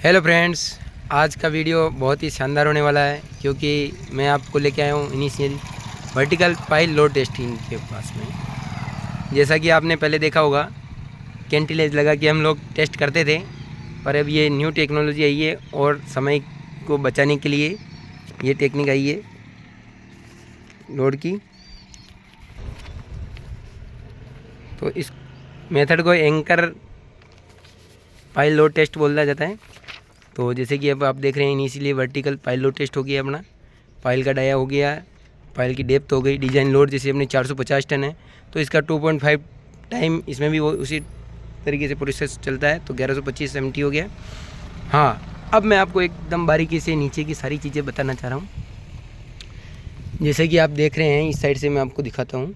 Hello friends, आज का video बहुत ही शानदार होने वाला है क्योंकि मैं आपको लेके आया हूँ initial vertical pile load testing के पास में। जैसा कि आपने पहले देखा होगा, कैंटिलेज लगा के हम लोग टेस्ट करते थे, पर अब ये न्यू टेक्नोलॉजी आई है और समय को बचाने के लिए ये टेक्निक आई है लोड की। तो इस मेथड को एंकर पाइल लोड टेस्ट बोला जाता है। तो जैसे कि अब आप देख रहे हैं, initially vertical pile load test हो गया अपना, पाइल का डाया हो गया, पाइल की डेप्थ हो गई, डिजाइन लोड जैसे अपने 450 टन है तो इसका 2.5 टाइम इसमें भी वो उसी तरीके से प्रोसेस चलता है, तो 1125 MT हो गया। हाँ, अब मैं आपको एकदम बारीकी से नीचे की सारी चीज़ें बताना चाह रहा हूँ। जैसे कि आप देख रहे हैं, इस साइड से मैं आपको दिखाता हूँ।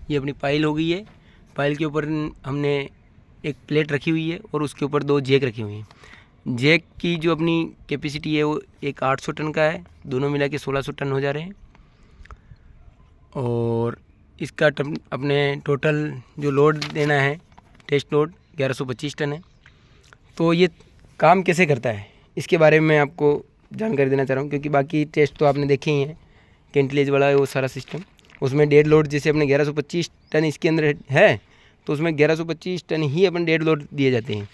ये अपनी पाइल हो गई है, पाइल के ऊपर हमने एक प्लेट रखी हुई है और उसके ऊपर 2 जैक रखी हुई हैं। जैक की जो अपनी कैपेसिटी है वो एक 800 टन का है, दोनों मिला के 1600 टन हो जा रहे हैं। और इसका अपने टोटल जो लोड देना है, टेस्ट लोड 1125 टन है। तो ये काम कैसे करता है इसके बारे में मैं आपको जानकारी देना चाह रहा हूँ, क्योंकि बाकी टेस्ट तो आपने देखे ही हैं, कैंटिलेज वाला है वो सारा सिस्टम। उसमें डेड लोड जैसे अपने 1125 टन इसके अंदर है, तो उसमें 1125 टन ही अपन डेड लोड दिए जाते हैं।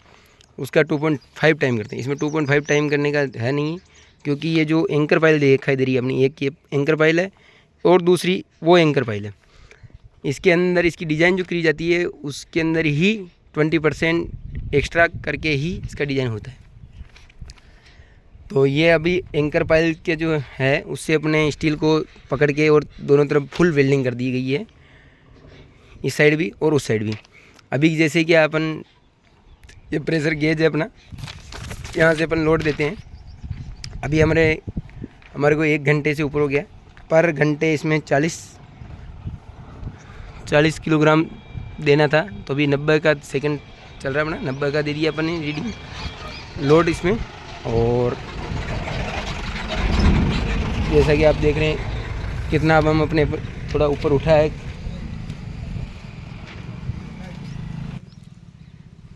उसका 2.5 टाइम करते हैं। इसमें 2.5 टाइम करने का है नहीं, क्योंकि ये जो एंकर पाइल दिखाई दे रही है अपनी, एक ये एंकर पाइल है और दूसरी वो एंकर पाइल है। इसके अंदर इसकी डिज़ाइन जो करी जाती है उसके अंदर ही 20% एक्स्ट्रा करके ही इसका डिज़ाइन होता है। तो ये अभी एंकर पाइल के जो है उससे अपने स्टील को पकड़ के और दोनों तरफ फुल वेल्डिंग कर दी गई है, इस साइड भी और उस साइड भी। अभी जैसे कि अपन ये प्रेशर गेज है अपना, यहाँ से अपन लोड देते हैं। अभी हमारे को 1 घंटे से ऊपर हो गया, पर घंटे इसमें 40 किलोग्राम देना था, तो अभी 90 का सेकंड चल रहा है अपना, 90 का दे दिया अपन ने रीडिंग लोड इसमें। और जैसा कि आप देख रहे हैं कितना अब हम अपने थोड़ा ऊपर उठा है।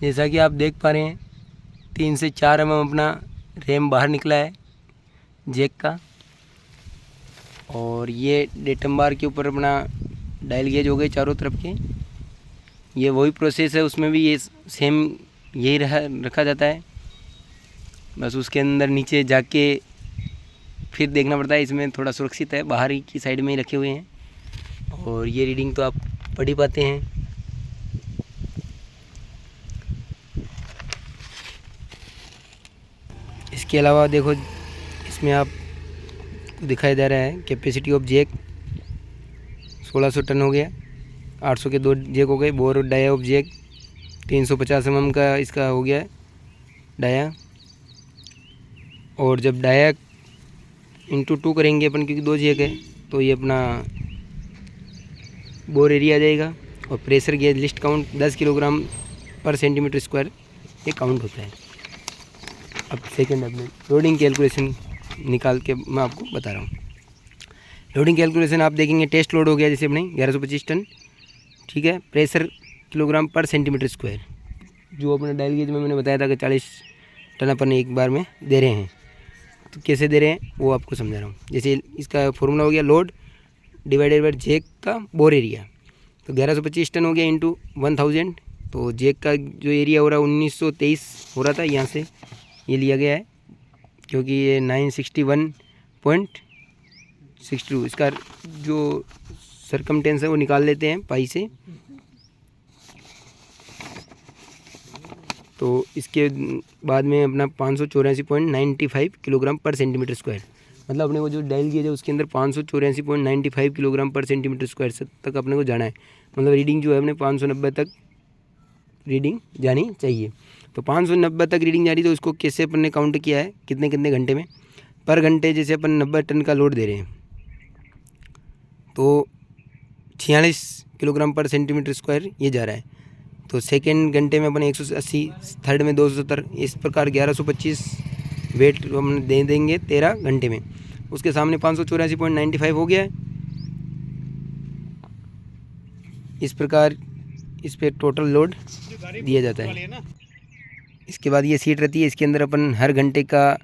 जैसा कि आप देख पा रहे हैं 3 से 4 mm अपना रैम बाहर निकला है जैक का। और ये डेटम बार के ऊपर अपना डायल गेज हो गए चारों तरफ के। ये वही प्रोसेस है, उसमें भी ये सेम यही रखा जाता है, बस उसके अंदर नीचे जाके फिर देखना पड़ता है। इसमें थोड़ा सुरक्षित है, बाहर ही की साइड में ही रखे हुए हैं और ये रीडिंग तो आप पढ़ ही पाते हैं। इसके अलावा देखो, इसमें आप दिखाई दे रहा है कैपेसिटी ऑफ जैक 1600 टन हो गया, 800 के 2 जैक हो गए। Bore dia of jack 350 mm का इसका हो गया डाया। और जब डाया इंटू 2 करेंगे अपन, क्योंकि 2 जैक है, तो ये अपना बोर एरिया आ जाएगा। और pressure gauge list count 10 kilogram पर सेंटीमीटर स्क्वायर ये काउंट होता है। अब सेकेंड अपने लोडिंग कैलकुलेशन निकाल के मैं आपको बता रहा हूँ। लोडिंग कैलकुलेशन आप देखेंगे, टेस्ट लोड हो गया जैसे अपने 1125 टन, ठीक है। प्रेशर किलोग्राम पर सेंटीमीटर स्क्वायर, जो अपने डायल गेज में मैंने बताया था कि 40 टन अपन एक बार में दे रहे हैं। तो कैसे दे रहे हैं वो आपको समझा रहा हूँ। जैसे इसका फॉर्मूला हो गया लोड डिवाइडेड बाय जैक का बोर एरिया। तो 1125 टन हो गया इंटू 1000। तो जैक का जो एरिया हो रहा है 1923 हो रहा था, यहाँ से ये लिया गया है, क्योंकि ये 961.62 इसका जो सरकमटेंस है वो निकाल लेते हैं पाई से। तो इसके बाद में अपना 584.95 किलोग्राम पर सेंटीमीटर स्क्वायर, मतलब अपने को जो डायल गेज है उसके अंदर 584.95 किलोग्राम पर सेंटीमीटर स्क्वायर तक अपने को जाना है। मतलब रीडिंग जो है अपने 590 तक रीडिंग जानी चाहिए। तो 590 तक रीडिंग जा रही, तो इसको कैसे अपन ने काउंट किया है, कितने कितने घंटे में, पर घंटे जैसे अपन 90 टन का लोड दे रहे हैं तो 46 किलोग्राम पर सेंटीमीटर स्क्वायर ये जा रहा है। तो सेकेंड घंटे में अपन 180, थर्ड में 270, इस प्रकार 1125 वेट हम दे देंगे 13 घंटे में। उसके सामने 584.95 हो गया है। इस प्रकार इस पर टोटल लोड दिया जाता है। इसके बाद ये सीट रहती है, इसके अंदर अपन हर घंटे का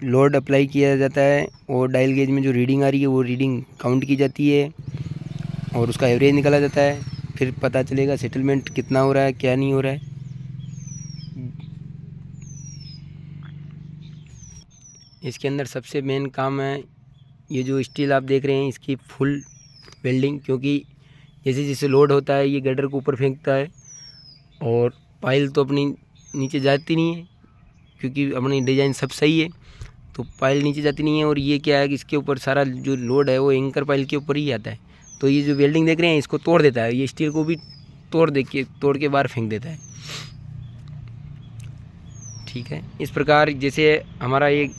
लोड अप्लाई किया जाता है और डायल गेज में जो रीडिंग आ रही है वो रीडिंग काउंट की जाती है और उसका एवरेज निकाला जाता है। फिर पता चलेगा सेटलमेंट कितना हो रहा है, क्या नहीं हो रहा है। इसके अंदर सबसे मेन काम है ये जो स्टील आप देख रहे हैं इसकी फुल वेल्डिंग, क्योंकि जैसे जैसे लोड होता है ये गर्डर को ऊपर फेंकता है और पाइल तो अपनी नीचे जाती नहीं है, क्योंकि अपनी डिज़ाइन सब सही है तो पाइल नीचे जाती नहीं है। और ये क्या है कि इसके ऊपर सारा जो लोड है वो एंकर पाइल के ऊपर ही आता है। तो ये जो वेल्डिंग देख रहे हैं इसको तोड़ देता है, ये स्टील को भी तोड़ के बाहर फेंक देता है। ठीक है, इस प्रकार जैसे हमारा ये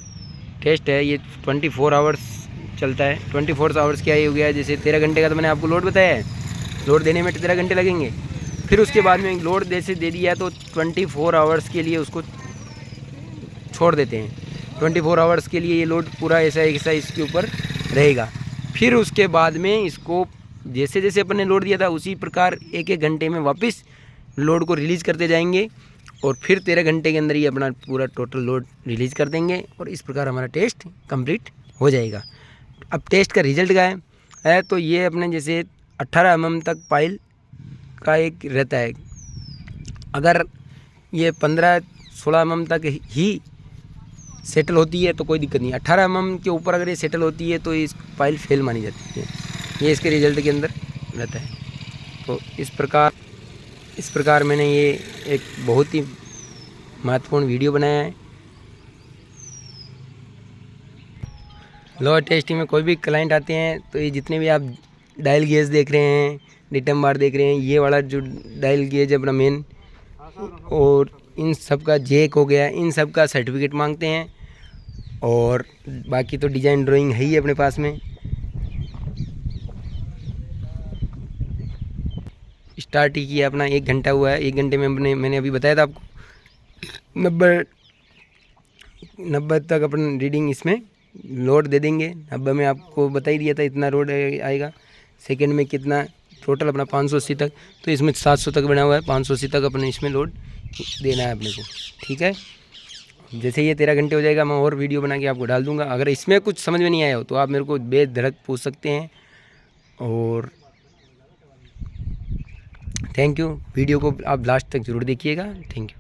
टेस्ट है ये 24 आवर्स चलता है। 24 आवर्स क्या ये हो गया, जैसे 13 घंटे का तो मैंने आपको लोड बताया है, लोड देने में 13 घंटे लगेंगे। फिर उसके बाद में लोड जैसे दे दिया तो 24 आवर्स के लिए उसको छोड़ देते हैं। 24 आवर्स के लिए ये लोड पूरा ऐसा इसके ऊपर रहेगा। फिर उसके बाद में इसको जैसे जैसे अपन ने लोड दिया था उसी प्रकार एक एक घंटे में वापस लोड को रिलीज़ करते जाएंगे और फिर 13 घंटे के अंदर ही अपना पूरा टोटल लोड रिलीज़ कर देंगे और इस प्रकार हमारा टेस्ट कंप्लीट हो जाएगा। अब टेस्ट का रिजल्ट क्या है तो ये अपने जैसे 18 mm तक पाइल का एक रहता है। अगर ये 15-16 mm तक ही सेटल होती है तो कोई दिक्कत नहीं। 18 mm के ऊपर अगर ये सेटल होती है तो इस पाइल फेल मानी जाती है, ये इसके रिजल्ट के अंदर रहता है। तो इस प्रकार मैंने ये एक बहुत ही महत्वपूर्ण वीडियो बनाया है। लोअर टेस्टिंग में कोई भी क्लाइंट आते हैं तो ये जितने भी आप डायल गेज देख रहे हैं, डिटम बार देख रहे हैं, ये वाला जो डायल गेज अपना मेन और इन सब का जैक हो गया, इन सब का सर्टिफिकेट मांगते हैं। और बाकी तो डिज़ाइन ड्राइंग है ही अपने पास में। स्टार्ट ही किया अपना 1 घंटा हुआ है। 1 घंटे में मैंने अभी बताया था आपको 90 तक अपन रीडिंग इसमें लोड दे देंगे। 90 में आपको बता ही दिया था इतना लोड आएगा। सेकंड में कितना टोटल अपना 580 तक, तो इसमें 700 तक बना हुआ है। 580 तक अपने इसमें लोड देना है अपने को। ठीक है, जैसे ये 13 घंटे हो जाएगा मैं और वीडियो बना के आपको डाल दूंगा। अगर इसमें कुछ समझ में नहीं आया हो तो आप मेरे को बेधड़क पूछ सकते हैं। और थैंक यू, वीडियो को आप लास्ट तक ज़रूर देखिएगा। Thank you.